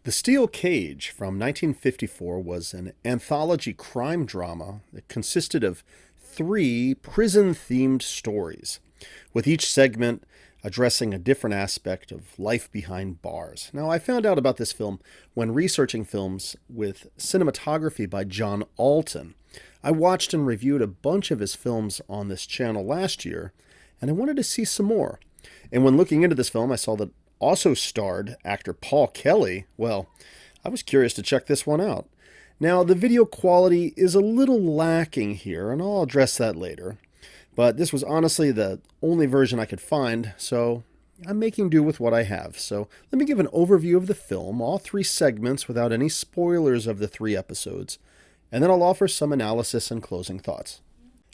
The Steel Cage from 1954 was an anthology crime drama that consisted of three prison-themed stories, with each segment addressing a different aspect of life behind bars. Now, I found out about this film when researching films with cinematography by John Alton. I watched and reviewed a bunch of his films on this channel last year, and I wanted to see some more. And when looking into this film, I saw that also starred actor Paul Kelly. Well, I was curious to check this one out. Now, the video quality is a little lacking here, and I'll address that later. But this was honestly the only version I could find, so I'm making do with what I have. So let me give an overview of the film, all three segments without any spoilers of the three episodes, and then I'll offer some analysis and closing thoughts.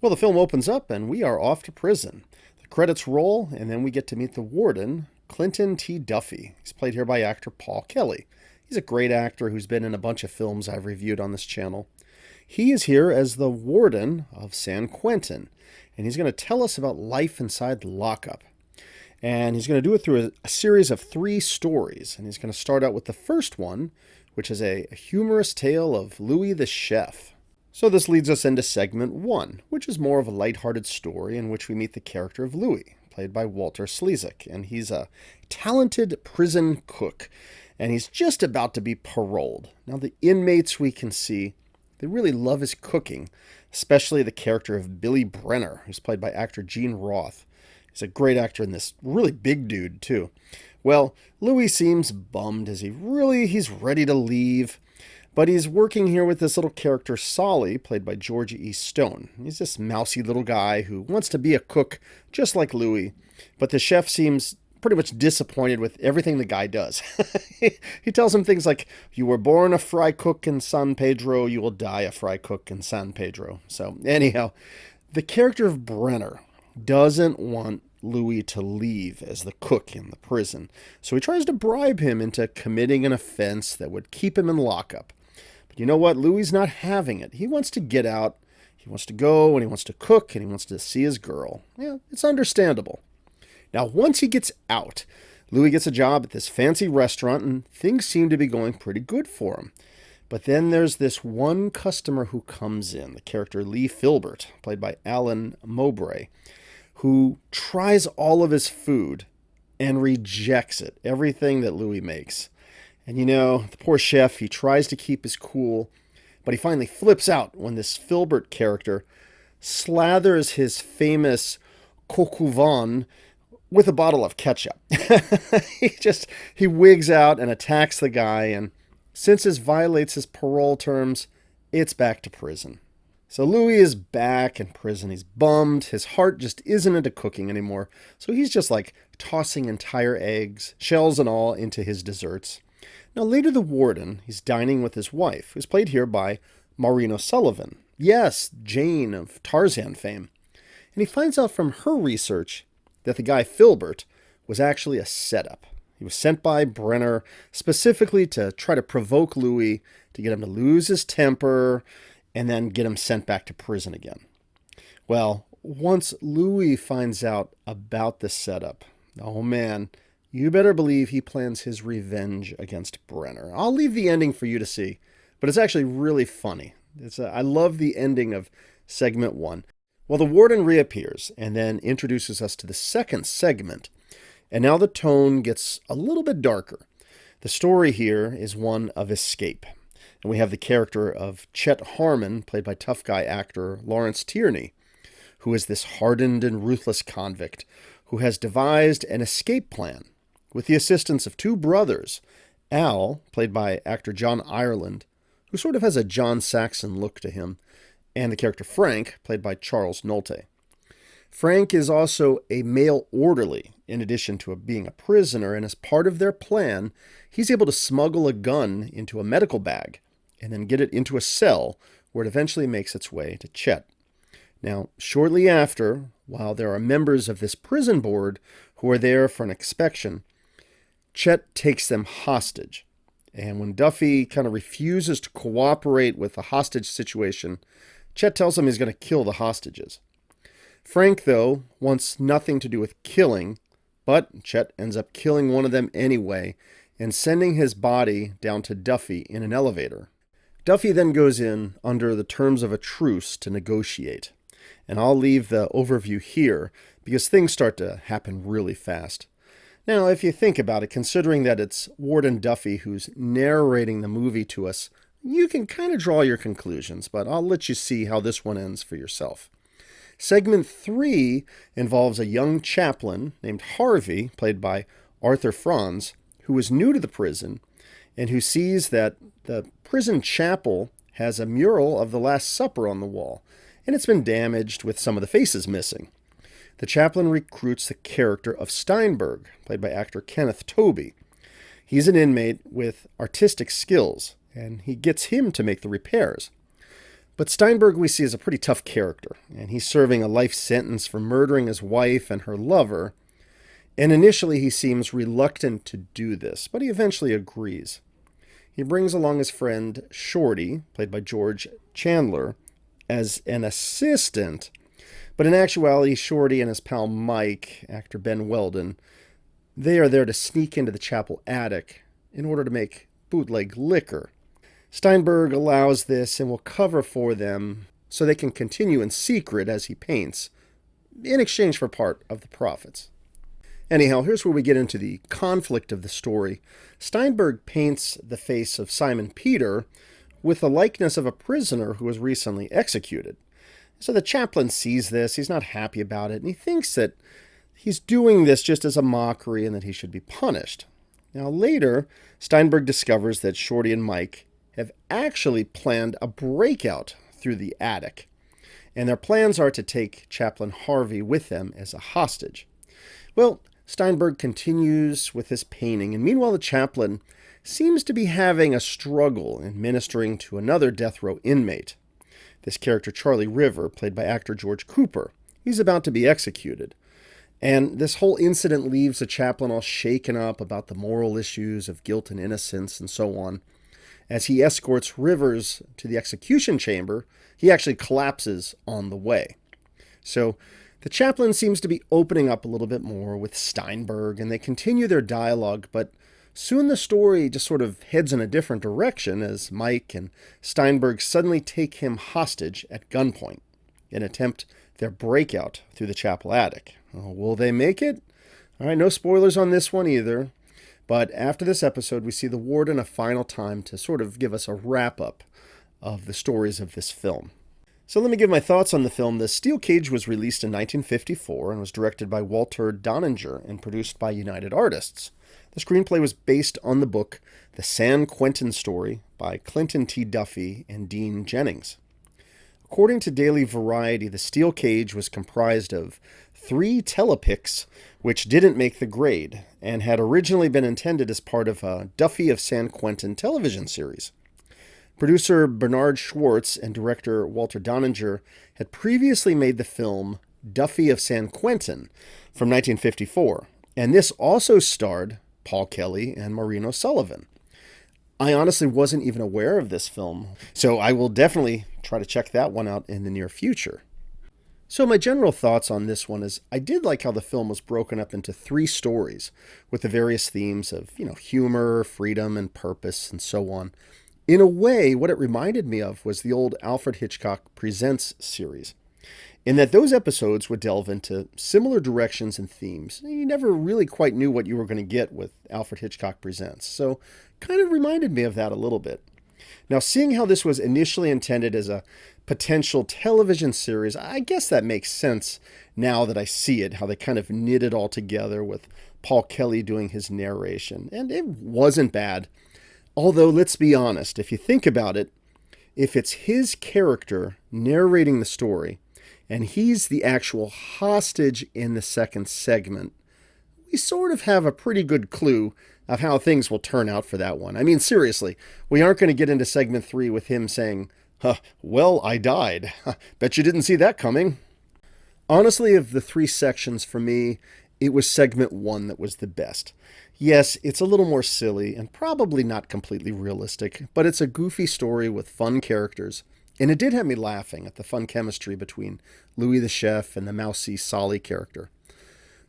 Well, the film opens up and we are off to prison. The credits roll, and then we get to meet the warden, Clinton T. Duffy. He's played here by actor Paul Kelly. He's a great actor who's been in a bunch of films I've reviewed on this channel. He is here as the warden of San Quentin, and he's going to tell us about life inside the lockup. And he's going to do it through a series of three stories, and he's going to start out with the first one, which is a humorous tale of Louis the Chef. So this leads us into segment one, which is more of a lighthearted story in which we meet the character of Louis, played by Walter Slezak, and he's a talented prison cook, and he's just about to be paroled. Now, the inmates we can see, they really love his cooking, especially the character of Billy Brenner, who's played by actor Gene Roth. He's a great actor in this, really big dude, too. Well, Louis seems bummed as he's ready to leave, but he's working here with this little character, Solly, played by George E. Stone. He's this mousy little guy who wants to be a cook just like Louis, but the chef seems pretty much disappointed with everything the guy does. He tells him things like, "You were born a fry cook in San Pedro, you will die a fry cook in San Pedro." So anyhow, the character of Brenner doesn't want Louis to leave as the cook in the prison, so he tries to bribe him into committing an offense that would keep him in lockup. But you know what? Louis not having it. He wants to get out. He wants to go, and he wants to cook, and he wants to see his girl. Yeah, it's understandable. Now, once he gets out, Louis gets a job at this fancy restaurant, and things seem to be going pretty good for him. But then there's this one customer who comes in, the character Lee Filbert, played by Alan Mowbray, who tries all of his food and rejects it, everything that Louis makes. And you know, the poor chef, he tries to keep his cool, but he finally flips out when this Filbert character slathers his famous coq au vin with a bottle of ketchup. He wigs out and attacks the guy, and since this violates his parole terms, it's back to prison. So Louis is back in prison. He's bummed. His heart just isn't into cooking anymore. So he's just like tossing entire eggs, shells and all, into his desserts. Now later the warden, he's dining with his wife, who's played here by Maureen O'Sullivan. Yes, Jane of Tarzan fame. And he finds out from her research that the guy Filbert was actually a setup. He was sent by Brenner specifically to try to provoke Louis, to get him to lose his temper, and then get him sent back to prison again. Well, once Louis finds out about the setup, oh man, you better believe he plans his revenge against Brenner. I'll leave the ending for you to see, but it's actually really funny. I love the ending of segment one. Well, the warden reappears and then introduces us to the second segment, and now the tone gets a little bit darker. The story here is one of escape. And we have the character of Chet Harmon, played by tough guy actor Lawrence Tierney, who is this hardened and ruthless convict who has devised an escape plan with the assistance of two brothers, Al, played by actor John Ireland, who sort of has a John Saxon look to him, and the character Frank, played by Charles Nolte. Frank is also a male orderly, in addition to being a prisoner, and as part of their plan, he's able to smuggle a gun into a medical bag and then get it into a cell where it eventually makes its way to Chet. Now, shortly after, while there are members of this prison board who are there for an inspection, Chet takes them hostage. And when Duffy kind of refuses to cooperate with the hostage situation, Chet tells him he's going to kill the hostages. Frank, though, wants nothing to do with killing, but Chet ends up killing one of them anyway and sending his body down to Duffy in an elevator. Duffy then goes in under the terms of a truce to negotiate. And I'll leave the overview here because things start to happen really fast. Now, if you think about it, considering that it's Warden Duffy who's narrating the movie to us, you can kind of draw your conclusions, but I'll let you see how this one ends for yourself. Segment 3 involves a young chaplain named Harvey, played by Arthur Franz, who is new to the prison and who sees that the prison chapel has a mural of the Last Supper on the wall, and it's been damaged with some of the faces missing. The chaplain recruits the character of Steinberg, played by actor Kenneth Tobey. He's an inmate with artistic skills, and he gets him to make the repairs. But Steinberg we see as a pretty tough character, and he's serving a life sentence for murdering his wife and her lover, and initially he seems reluctant to do this, but he eventually agrees. He brings along his friend Shorty, played by George Chandler, as an assistant, but in actuality, Shorty and his pal Mike, actor Ben Weldon, they are there to sneak into the chapel attic in order to make bootleg liquor. Steinberg allows this and will cover for them so they can continue in secret as he paints, in exchange for part of the profits. Anyhow, here's where we get into the conflict of the story. Steinberg paints the face of Simon Peter with the likeness of a prisoner who was recently executed. So the chaplain sees this, he's not happy about it, and he thinks that he's doing this just as a mockery and that he should be punished. Now later, Steinberg discovers that Shorty and Mike have actually planned a breakout through the attic, and their plans are to take Chaplain Harvey with them as a hostage. Well, Steinberg continues with his painting, and meanwhile the chaplain seems to be having a struggle in ministering to another death row inmate. This character, Charlie River, played by actor George Cooper, he's about to be executed. And this whole incident leaves the chaplain all shaken up about the moral issues of guilt and innocence and so on. As he escorts Rivers to the execution chamber, he actually collapses on the way. So the chaplain seems to be opening up a little bit more with Steinberg, and they continue their dialogue, but soon the story just sort of heads in a different direction as Mike and Steinberg suddenly take him hostage at gunpoint and attempt their breakout through the chapel attic. Will they make it? All right, no spoilers on this one either. But after this episode, we see the warden a final time to sort of give us a wrap-up of the stories of this film. So let me give my thoughts on the film. The Steel Cage was released in 1954 and was directed by Walter Doninger and produced by United Artists. The screenplay was based on the book The San Quentin Story by Clinton T. Duffy and Dean Jennings. According to Daily Variety, The Steel Cage was comprised of 3 telepics which didn't make the grade and had originally been intended as part of a Duffy of San Quentin television series. Producer Bernard Schwartz and director Walter Doninger had previously made the film Duffy of San Quentin from 1954, and this also starred Paul Kelly and Maureen O'Sullivan. I honestly wasn't even aware of this film, so I will definitely try to check that one out in the near future. So my general thoughts on this one is I did like how the film was broken up into 3 stories with the various themes of, humor, freedom, and purpose, and so on. In a way, what it reminded me of was the old Alfred Hitchcock Presents series, in that those episodes would delve into similar directions and themes. You never really quite knew what you were going to get with Alfred Hitchcock Presents, so kind of reminded me of that a little bit. Now, seeing how this was initially intended as a potential television series, I guess that makes sense now that I see it, how they kind of knit it all together with Paul Kelly doing his narration. And it wasn't bad. Although, let's be honest, if you think about it, if it's his character narrating the story, and he's the actual hostage in the second segment, we sort of have a pretty good clue of how things will turn out for that one. I mean, seriously, we aren't going to get into segment 3 with him saying, well, I died. Bet you didn't see that coming. Honestly, of the 3 sections for me, it was segment 1 that was the best. Yes, it's a little more silly and probably not completely realistic, but it's a goofy story with fun characters, and it did have me laughing at the fun chemistry between Louis the chef and the mousy Solly character.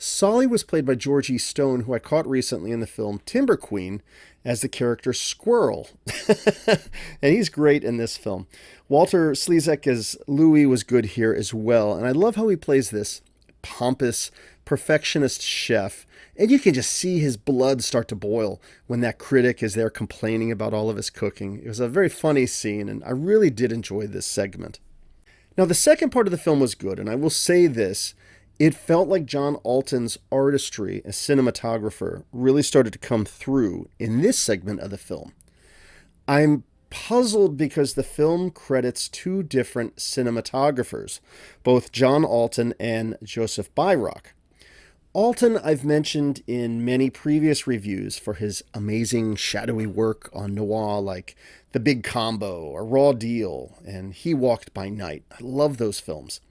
Solly was played by George E. Stone, who I caught recently in the film Timber Queen as the character Squirrel. And he's great in this film. Walter Slezak as Louis was good here as well. And I love how he plays this pompous, perfectionist chef. And you can just see his blood start to boil when that critic is there complaining about all of his cooking. It was a very funny scene, and I really did enjoy this segment. Now, the second part of the film was good, and I will say this. It felt like John Alton's artistry as cinematographer really started to come through in this segment of the film. I'm puzzled because the film credits two different cinematographers, both John Alton and Joseph Biroc. Alton I've mentioned in many previous reviews for his amazing shadowy work on noir like The Big Combo or Raw Deal and He Walked by Night. I love those films.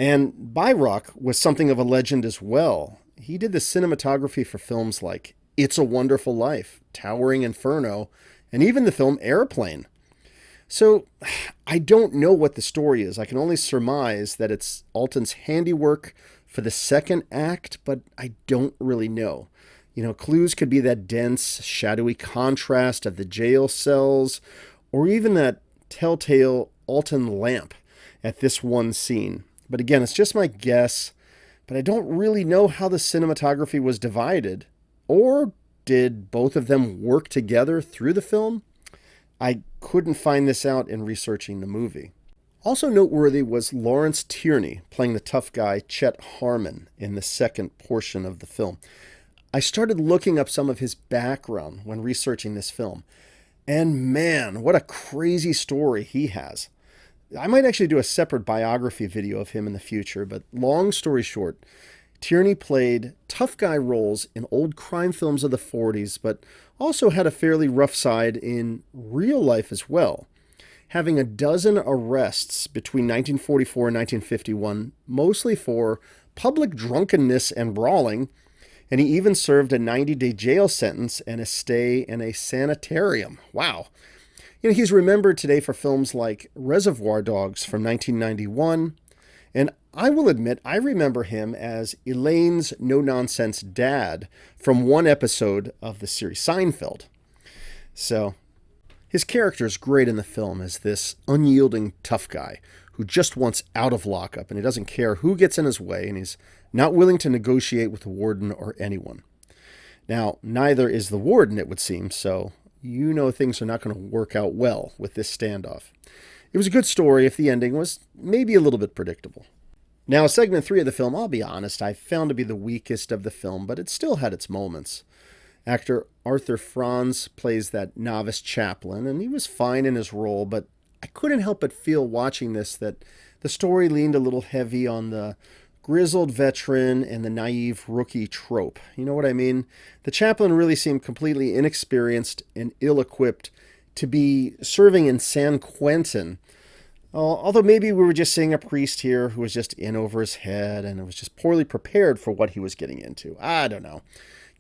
And Biroc was something of a legend as well. He did the cinematography for films like It's a Wonderful Life, Towering Inferno, and even the film Airplane. So I don't know what the story is. I can only surmise that it's Alton's handiwork for the second act, but I don't really know. You know, clues could be that dense, shadowy contrast of the jail cells, or even that telltale Alton lamp at this one scene. But again, it's just my guess, but I don't really know how the cinematography was divided. Or did both of them work together through the film? I couldn't find this out in researching the movie. Also noteworthy was Lawrence Tierney playing the tough guy Chet Harmon in the second portion of the film. I started looking up some of his background when researching this film. And man, what a crazy story he has. I might actually do a separate biography video of him in the future, but long story short, Tierney played tough guy roles in old crime films of the 40s, but also had a fairly rough side in real life as well, having a dozen arrests between 1944 and 1951, mostly for public drunkenness and brawling, and he even served a 90-day jail sentence and a stay in a sanitarium. Wow. You know, he's remembered today for films like Reservoir Dogs from 1991, and I will admit I remember him as Elaine's no-nonsense dad from one episode of the series Seinfeld. So, his character is great in the film as this unyielding tough guy who just wants out of lockup, and he doesn't care who gets in his way, and he's not willing to negotiate with the warden or anyone. Now, neither is the warden, it would seem, so you know things are not going to work out well with this standoff. It was a good story if the ending was maybe a little bit predictable. Now, segment 3 of the film, I'll be honest, I found to be the weakest of the film, but it still had its moments. Actor Arthur Franz plays that novice chaplain, and he was fine in his role, but I couldn't help but feel watching this that the story leaned a little heavy on the grizzled veteran and the naive rookie trope. You know what I mean? The chaplain really seemed completely inexperienced and ill-equipped to be serving in San Quentin. Although maybe we were just seeing a priest here who was just in over his head and was just poorly prepared for what he was getting into. I don't know.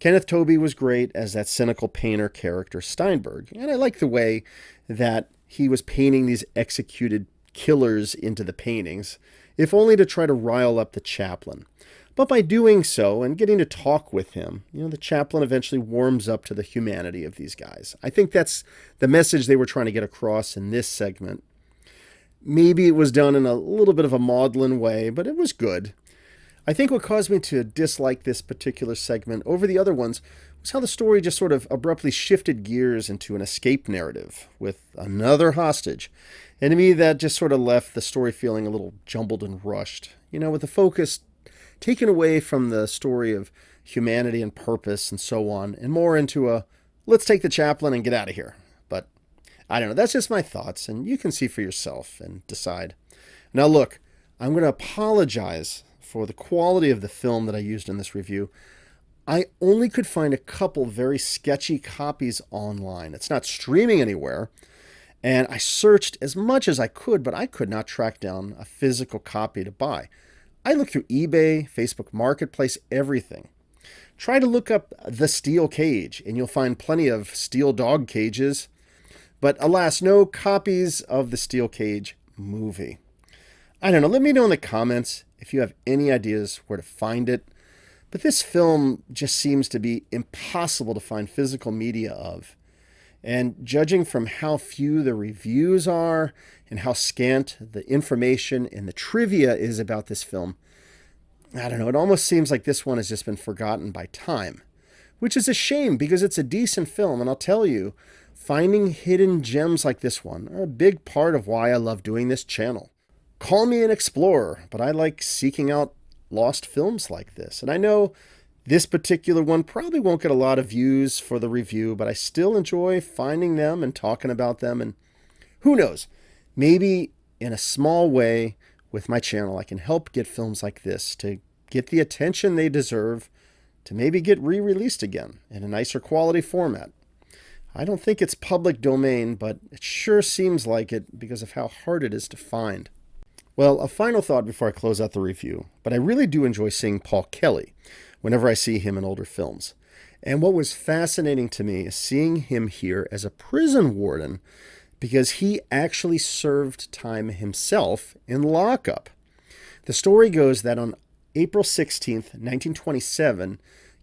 Kenneth Tobey was great as that cynical painter character Steinberg, and I like the way that he was painting these executed killers into the paintings, if only to try to rile up the chaplain. But by doing so and getting to talk with him, the chaplain eventually warms up to the humanity of these guys. I think that's the message they were trying to get across in this segment. Maybe it was done in a little bit of a maudlin way, but it was good. I think what caused me to dislike this particular segment over the other ones was how the story just sort of abruptly shifted gears into an escape narrative with another hostage. And to me, that just sort of left the story feeling a little jumbled and rushed, with the focus taken away from the story of humanity and purpose and so on, and more into a, let's take the chaplain and get out of here. But I don't know, that's just my thoughts, and you can see for yourself and decide. Now look, I'm going to apologize for the quality of the film that I used in this review. I only could find a couple very sketchy copies online. It's not streaming anywhere. And I searched as much as I could, but I could not track down a physical copy to buy. I looked through eBay, Facebook Marketplace, everything. Try to look up The Steel Cage, and you'll find plenty of steel dog cages. But alas, no copies of the Steel Cage movie. I don't know, let me know in the comments if you have any ideas where to find it. But this film just seems to be impossible to find physical media of. And judging from how few the reviews are and how scant the information and the trivia is about this film, I don't know, it almost seems like this one has just been forgotten by time. Which is a shame because it's a decent film, and I'll tell you, finding hidden gems like this one are a big part of why I love doing this channel. Call me an explorer, but I like seeking out lost films like this. And I know this particular one probably won't get a lot of views for the review, but I still enjoy finding them and talking about them. And who knows, maybe in a small way with my channel, I can help get films like this to get the attention they deserve, to maybe get re-released again in a nicer quality format. I don't think it's public domain, but it sure seems like it because of how hard it is to find. Well, a final thought before I close out the review, but I really do enjoy seeing Paul Kelly whenever I see him in older films. And what was fascinating to me is seeing him here as a prison warden because he actually served time himself in lockup. The story goes that on April 16th, 1927,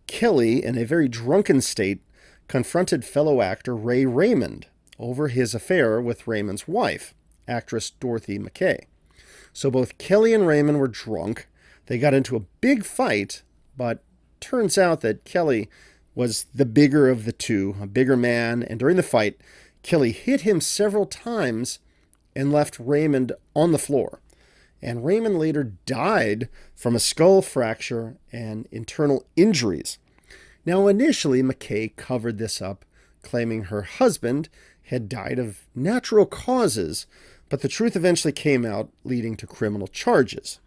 Kelly, in a very drunken state, confronted fellow actor Ray Raymond over his affair with Raymond's wife, actress Dorothy McKay. So both Kelly and Raymond were drunk. They got into a big fight, but turns out that Kelly was the bigger of the two, a bigger man, and during the fight, Kelly hit him several times and left Raymond on the floor. And Raymond later died from a skull fracture and internal injuries. Now, initially, McKay covered this up, claiming her husband had died of natural causes, but the truth eventually came out, leading to criminal charges.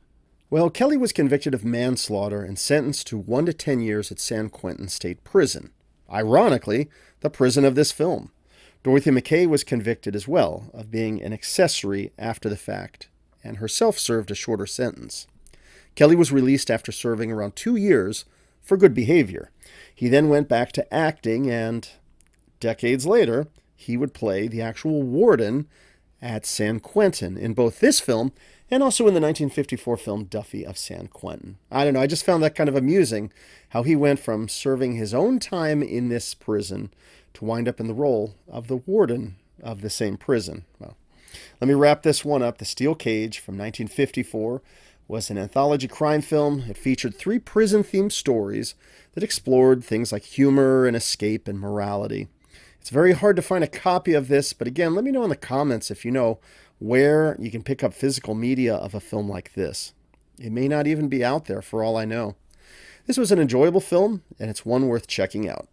Well, Kelly was convicted of manslaughter and sentenced to 1 to 10 years at San Quentin State Prison. Ironically, the prison of this film. Dorothy McKay was convicted as well of being an accessory after the fact, and herself served a shorter sentence. Kelly was released after serving around 2 years for good behavior. He then went back to acting, and decades later, he would play the actual warden at San Quentin in both this film and also in the 1954 film Duffy of San Quentin. I don't know, I just found that kind of amusing, how he went from serving his own time in this prison to wind up in the role of the warden of the same prison. Well, let me wrap this one up. The Steel Cage from 1954 was an anthology crime film. It featured 3 prison-themed stories that explored things like humor and escape and morality. It's very hard to find a copy of this, but again, let me know in the comments if you know where you can pick up physical media of a film like this. It may not even be out there for all I know. This was an enjoyable film, and it's one worth checking out.